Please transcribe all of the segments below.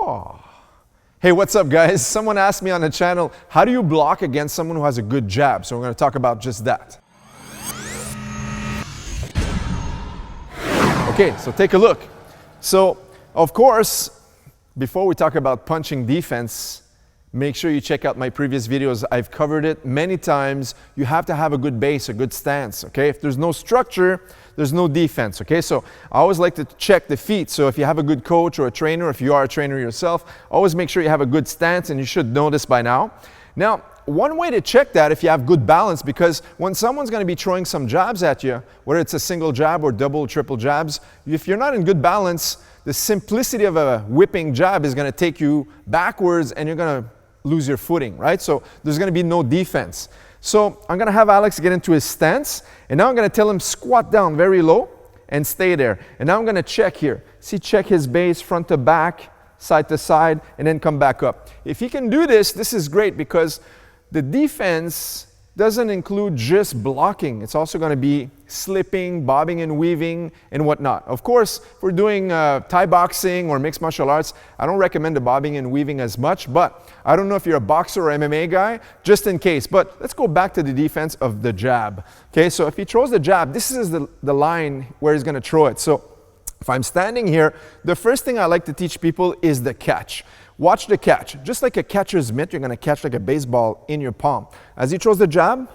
Oh. Hey, what's up, guys? Someone asked me on the channel, how do you block against someone who has a good jab? So we're going to talk about just that. Okay, so take a look. So, of course, before we talk about punching defense, make sure you check out my previous videos. I've covered it many times. You have to have a good base, a good stance, okay? If there's no structure, there's no defense, okay? So I always like to check the feet. So if you have a good coach or a trainer, if you are a trainer yourself, always make sure you have a good stance, and you should know this by now. Now, one way to check that if you have good balance, because when someone's going to be throwing some jabs at you, whether it's a single jab or double, triple jabs, if you're not in good balance, the simplicity of a whipping jab is going to take you backwards and you're going to lose your footing, right? So there's going to be no defense. So I'm going to have Alex get into his stance, and now I'm going to tell him squat down very low and stay there. And now I'm going to check here. See, check his base front to back, side to side, and then come back up. If he can do this, this is great, because the defense doesn't include just blocking. It's also going to be slipping, bobbing and weaving, and whatnot. Of course, if we're doing Thai boxing or mixed martial arts, I don't recommend the bobbing and weaving as much, but I don't know if you're a boxer or MMA guy, just in case. But let's go back to the defense of the jab. Okay, so if he throws the jab, this is the line where he's going to throw it. So if I'm standing here, the first thing I like to teach people is the catch. Watch the catch. Just like a catcher's mitt, you're going to catch like a baseball in your palm. As he throws the jab,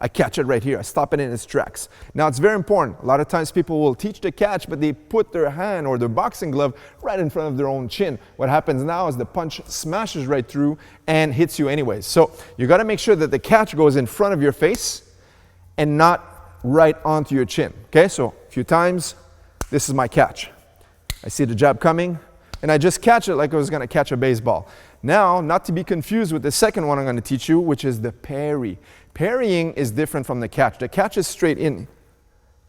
I catch it right here. I stop it in its tracks. Now, it's very important. A lot of times people will teach the catch, but they put their hand or their boxing glove right in front of their own chin. What happens now is the punch smashes right through and hits you anyways. So you got to make sure that the catch goes in front of your face and not right onto your chin. Okay, so a few times. This is my catch. I see the jab coming, and I just catch it like I was going to catch a baseball. Now, not to be confused with the second one I'm going to teach you, which is the parry. Parrying is different from the catch. The catch is straight in,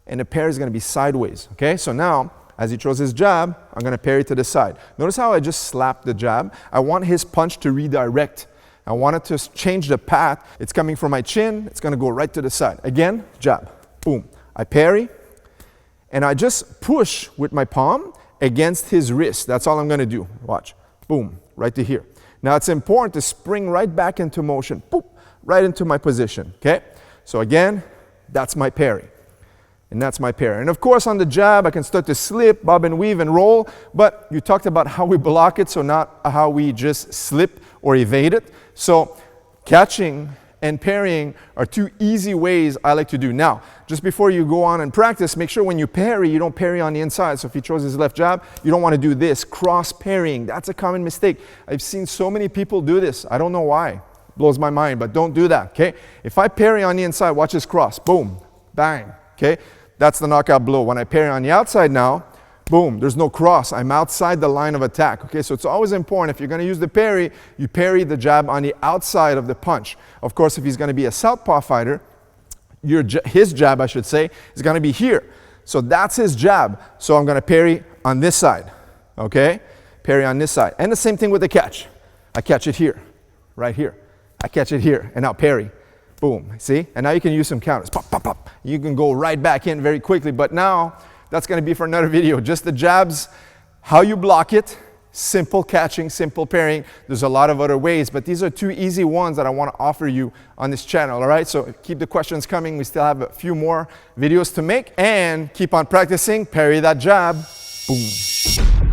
and the parry is going to be sideways. Okay, so now, as he throws his jab, I'm going to parry to the side. Notice how I just slapped the jab. I want his punch to redirect. I want it to change the path. It's coming from my chin. It's going to go right to the side. Again, jab. Boom. I parry, and I just push with my palm against his wrist. That's all I'm going to do. Watch. Boom. Right to here. Now, it's important to spring right back into motion. Boop. Right into my position. Okay? So again, that's my parry. And that's my parry. And of course, on the jab, I can start to slip, bob and weave and roll. But you talked about how we block it, so not how we just slip or evade it. So catching and parrying are two easy ways I like to do. Now, just before you go on and practice, make sure when you parry, you don't parry on the inside. So if he throws his left jab, you don't want to do this, cross parrying. That's a common mistake. I've seen so many people do this. I don't know why. Blows my mind, but don't do that, okay? If I parry on the inside, watch this cross. Boom, bang, okay? That's the knockout blow. When I parry on the outside now, boom, there's no cross. I'm outside the line of attack, okay? So it's always important, if you're going to use the parry, you parry the jab on the outside of the punch. Of course, if he's going to be a southpaw fighter, his jab, I should say, is going to be here. So that's his jab. So I'm going to parry on this side, okay? Parry on this side. And the same thing with the catch. I catch it here, right here. I catch it here, and now parry. Boom, see? And now you can use some counters. Pop, pop, pop. You can go right back in very quickly, but now that's going to be for another video. Just the jabs, how you block it, simple catching, simple parrying. There's a lot of other ways, but these are two easy ones that I want to offer you on this channel, all right? So keep the questions coming. We still have a few more videos to make, and keep on practicing. Parry that jab. Boom.